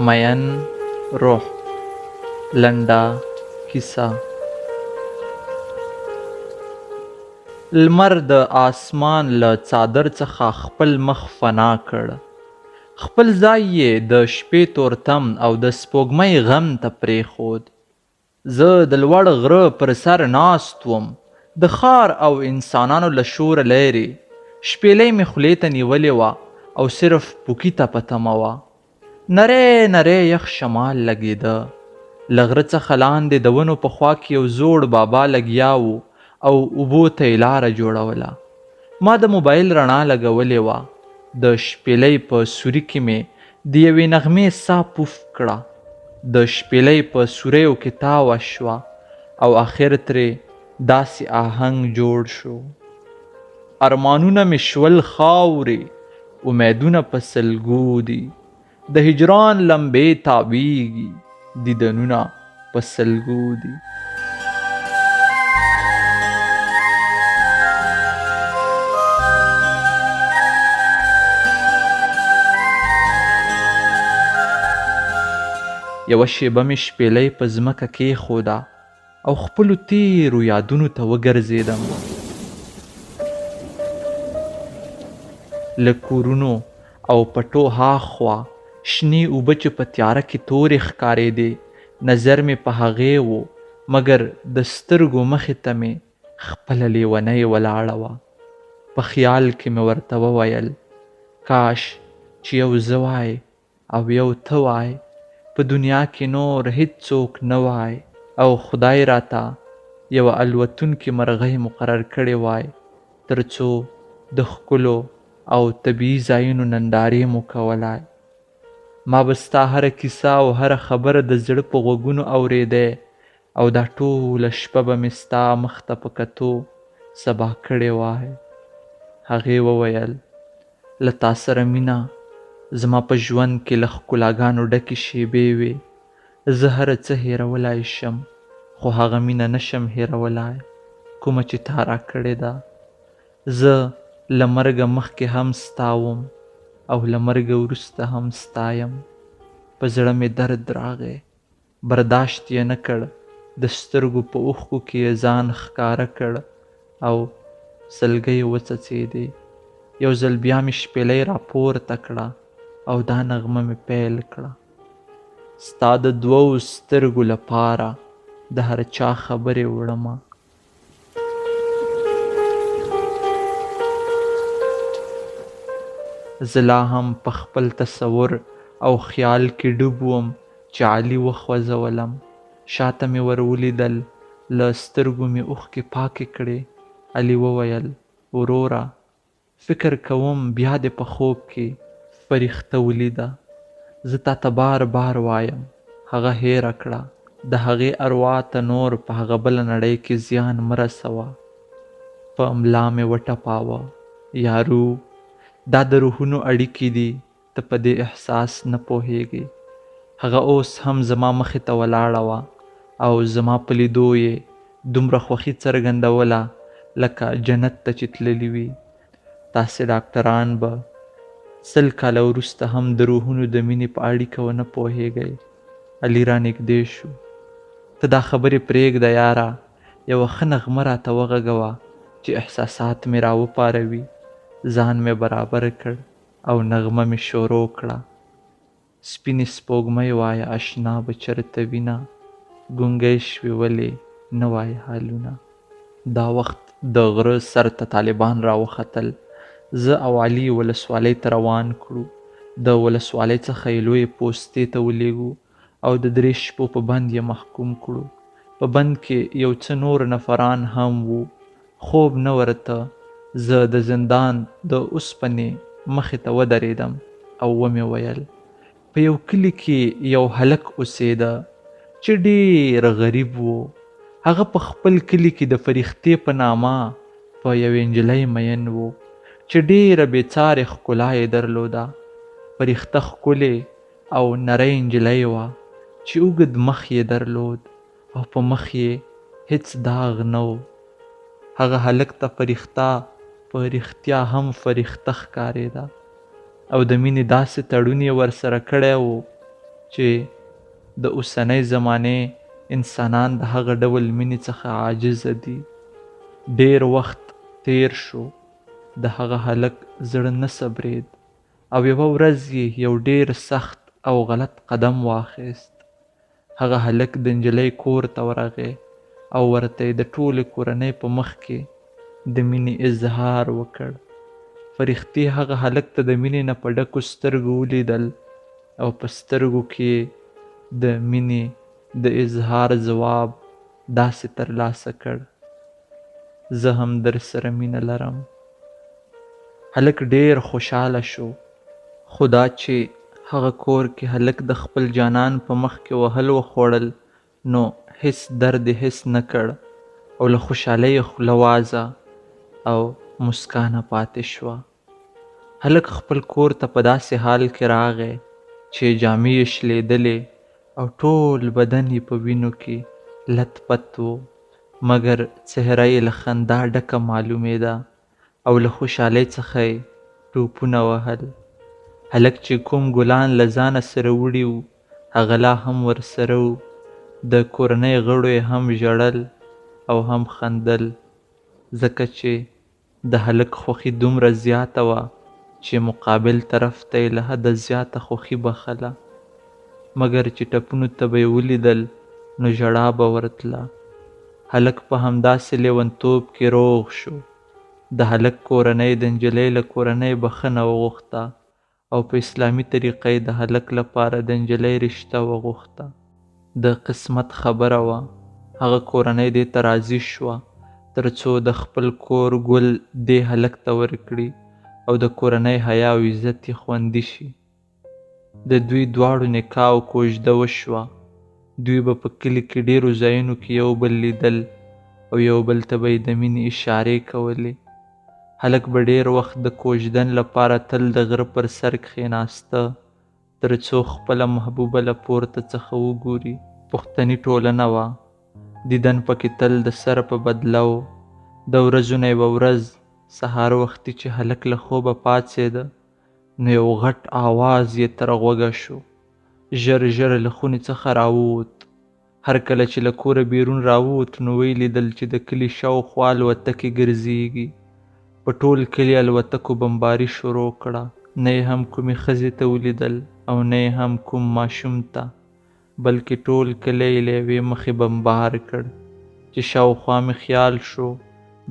مین روح لنډه کیسه. لمر د آسمان له څادر څخه خپل مخ فنا کړ. خپل ځای یې د شپې تورتم او د سپوږمۍ غم ته پرېښود. زه د لوړ غره پر سر ناست وم، د ښار او انسانانو له شوره لرې. شپېلۍ مې خولې ته نیولې وه او صرف پوکي ته په تمه وه. نری نری یخ شمال لګېده. له غره څخه لاندې د ونو په خوا کې یو زوړ بابا لګیا و او اوبو ته یې لاره جوړوله. ما د موبایل رڼا لګولې وه. د شپېلۍ په سوري کې مې د یوې نغمې ساه پوف کړه. د شپېلۍ په سوریو کې تاوه شوه او اخر ترې داسې آهنګ جوړ شو: ارمانونه مې شول خاورې، امیدونه په سلګو دي، د هجران لمبې تاویږي، دیدنونه په سلګو دي. یوه شېبه مې شپېلۍ په ځمکه کېښوده او خپلو تېرو یادونو ته وګرځېدم. له کورونو او پټو هاخوا شنې اوبه چې په تیاره کې تورې ښکارېدې، نظر مې په هغې و، مګر د سترګو مخې ته مې خپله لیونۍ ولاړه وه. په خیال کې مې ورته وویل: کاش چې یو زه وای او یو ته وای، په دنیا کې نور هیڅوک نه وای او خدای راته یوه الوتونکې مرغۍ مقرر کړې وای، تر څو د ښکلو او طبیعي ځایونو نندارې مو کولای. ما به ستا هره کیسه او هره خبره د زړه په غوږونو اورېدی او دا ټوله شپه به مې ستا مخ ته په کتو سبا کړې وای. هغې وویل: له تا سره مینه زما په ژوند کې له ښکلاګانو ډکې شېبې وې. زه هره څه هېرولی شم، خو هغه مینه نشم هېرولی کومه چې تا راکړې ده. زه له مرګه مخکې هم ستا وم او له مرګه وروسته هم ستا یم. په زړه مې درد راغی، برداشت یې نه کړ، د سترګو په اوښکو کې یې ځان ښکاره کړ او سلګۍ وڅڅېدې. یو ځل بیا مې شپېلۍ راپورته کړه او دا نغمه مې پیل کړه: ستا د دوو سترګو لپاره د هر چا خبرې وړمه. زه لا هم په خپل تصور او خیال کې ډوب وم چې علي وخوځولم. شاته مې ور ولیدل، له سترګو مې اوښکې پاکې کړې. علي وویل: وروره، فکر کوم بیا دې په خوب کې فرښته ولیده. زه تا ته بار بار وایم هغه هېره کړه، د هغې اروا ته نور په هغه بله نړۍ کې زیان مه رسوه. په ملا مې وټپاوه: یارو، دا د روحونو اړیکې دي، ته په دې احساس نه پوهېږې. هغه اوس هم زما مخې ته ولاړه وه او زما په لیدو یې دومره خوښي څرګندوله لکه جنت ته چې تللي وي. تاسې ډاکټران به 100 کاله وروسته هم د روحونو د مینې په اړیکه ونه پوهېږئ. علي را نږدې شو: ته دا خبرې پرېږده یاره، یوه ښه نغمه راته وغږوه چې احساسات مې راوپاروي. ځان مې برابر کړ او نغمه مې شروع کړه: سپینې سپوږمۍ وایه اشنا به چېرته وینه، ګونګی شوې ولې نه وایې حالونه. دا وخت د غره سر ته طالبان راوختل. زه او علي ولسوالۍ ته روان کړو. د ولسوالۍ څخه یې لویې پوستې ته ولېږو او د 3 شپو په بند یې محکوم کړو. په بند کې یو څه نور نفران هم وو. خوب نه ورته. زه د زندان د اوسپنې مخې ته ودرېدم او ومې ویل: په یو کلي کې یو هلک اوسېده چې ډېر غریب و. هغه په خپل کلي کې د فرښتې په نامه په یوې نجلۍ مین و چې ډېره بېڅارې ښکلا یې درلوده. فرښته ښکلې او نرۍ نجلۍ وه چې اوږد مخ یې درلود او په مخ یې هیڅ داغ نه و. هغه هلک ته فرښته په رښتیا هم فرښته ښکارېده او د مینې داسې تړون یې ورسره کړی و چې د اوسنۍ زمانې انسانان د هغه ډول مینې څخه عاجزه دي. ډیر وخت تیر شو، د هغه هلک زړه نه صبرېد او یوه ورځ یې یو ډیر سخت او غلط قدم واخیست. هغه هلک د نجلۍ کور ته ورغی او ورته یې د ټولې کورنۍ په مخ کې د مینې اظهار وکړ. فرښتې هغه هلک ته د مینې نه په ډکو سترګو ولیدل او په سترګو کې د مینې د اظهار ځواب داسې ترلاسه کړ: زه هم در سره مینه لرم. هلک ډیر خوشحاله شو، خو دا چې هغه کور کې هلک د خپل جانان په مخ کې وهل وخوړل نو هیڅ درد یې حس نه کړ او له خوشحالۍ یې خوله وازه او مسکا نه پاتې شوه. هلک خپل کور ته په داسې حال کې راغی چې جامې یې شلېدلې او ټول بدن یې په وینو کې لت پت و، مګر څهره یې له خندا ډکه معلومېده او له خوشحالۍ څخه یې ټوپونه وهل. هلک چې کوم ګلان له ځانه سره وړي وو هغه لا هم ورسره وو. د کورنۍ غړو یې هم ژړل او هم خندل، ځکه چې د هلک خوښي دومره زیاته وه چې مقابل طرف ته یې له حده زیاته خوښي بخله. مګر چې ټپونو ته به یې ولیدل نو ژړا به ورتله. هلک په همداسې لیونتوب کې روغ شو. د هلک کورنۍ د نجلۍ له کورنۍ بخښنه وغوښته او په اسلامي طریقه یې د هلک لپاره د نجلۍ رشته وغوښته. د قسمت خبره وه، هغه کورنۍ دې ته راضي شوه تر څو د خپل کور ګل دې هلک ته ورکړي او د کورنۍ حیا او عزت یې خوندي شي. د دوی دواړو نکاح او کوژده وشوه. دوی به په کلي کې ډیرو ځایونو کې یو بل لیدل او یو بل ته به یې د مینې اشارې کولې. هلک به ډیر وخت د کوژدن لپاره تل د غره پر سر کښېناسته تر څو خپله محبوبه له پورته څخه وګوري. پښتني ټولنه وه، دیدن پکې تل د سر په بدله و. د ورځو نه یوه ورځ سهار وختي چې هلک له خوبه پاڅېده نو یو غټ آواز یې تر غوږه شو. ژر ژر له خونې څخه راووت. هر کله چې له کوره بیرون راووت نو ویې لیدل چې د کلي شاوخوا الوتکې ګرځېږي. په ټول کلي الوتکو بمباري شروع کړه. نه یې هم کومې ښځې ته ولیدل او نه یې هم کوم ماشوم ته، بلکې ټول کلی یې له یوې مخې بمبار کړ چې شاوخوا مې خیال شو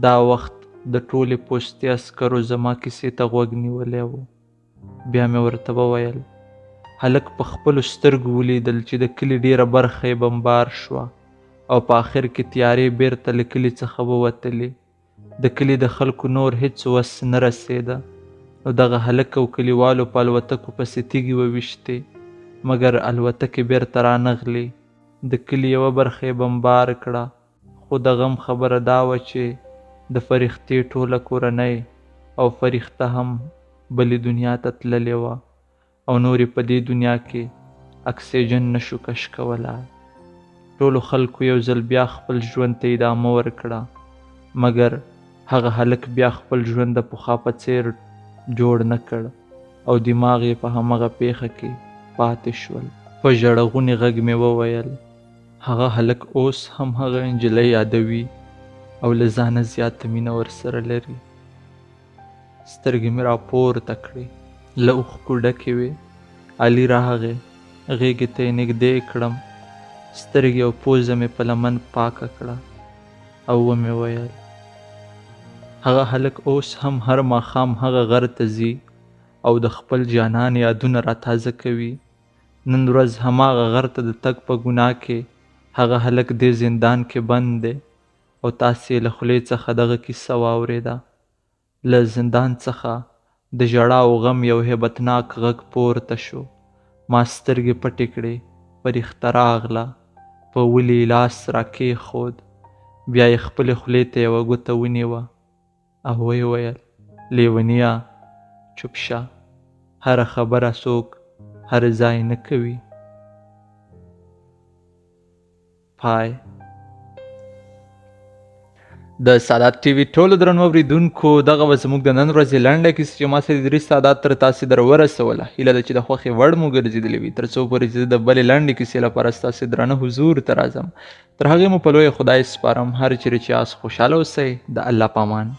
دا وخت د ټولې پوستې عسکرو زما کیسې ته غوږ نیولی و. بیا مې ورته وویل. هلک په خپلو سترګو ولیدل چې د کلي ډیره برخه یې بمبار شوه او په آخر کې تیارې بیرته له کلي څخه ووتلې. د کلي د خلکو نور هیڅ وس نه رسېده نو دغه هلک او کلیوالو په الوتکو پسې تیږې وویشتې، مګر الوتکې بیرته رانغلې. د کلي یوه برخه یې بمبار کړه، خو د غم خبره دا وه چې د فرښتې ټوله کورنۍ او فرښته هم بلې دنیا ته تللې وه او نور یې په دې دنیا کې اکسیجن نشو کش کولی. ټولو خلکو یو ځل بیا خپل ژوند ته ادامه ورکړه، مګر هغه هلک بیا خپل ژوند د پخوا په څیر جوړ نه کړ او دماغ یې په همغه پیښه کې پاتې شول. په ژړغوني غږ مې وویل: هغه هلک اوس هم هغه نجلۍ یادوي او له ځانه زیاته مینه ورسره لري. سترګې مې راپورته کړې، له اوښکو ډکې وې. علي راغی، غېږې ته یې نږدې کړم، سترګې او پوزه مې په لمن پاکه کړه او ومې ویل: هغه هلک اوس هم هر ماښام هغه غر ته ځي او د خپل جانان یادونه راتازه کوي. نن ورځ هماغه غر ته د تګ په ګناه کې هغه هلک دې زندان کې بند دی او تاسې یې له خولې څخه دغه کیسه واورېده. له زندان څخه د ژړا او غم یو هیبتناک غږ پورته شو. ما سترګې پټې کړې، فرښته راغله، په ولي لاس راکېښود، بیا یې خپلې خولې ته یوه ګوته ونیوه او ویې ویل: لیونیه، چوپ شه، هره خبره څوک هر ځای نه کوي. پای. د سادات ټي وي ټولو درنو اورېدونکو دغه به زموږ د نن ورځې لنډه کیسه چې ما سره درې سادات تر تاسې در ورسوله هیله ده چې د خوښې وړ مو ګرځېدلې وي تر څو پورې چې زه د بلې لنډې کیسې لپاره ستاسې درانه حضور ته راځم تر هغې مو په لویه خدای سپارم هر چیرې چې یاست خوشحاله اوسئ د الله پامان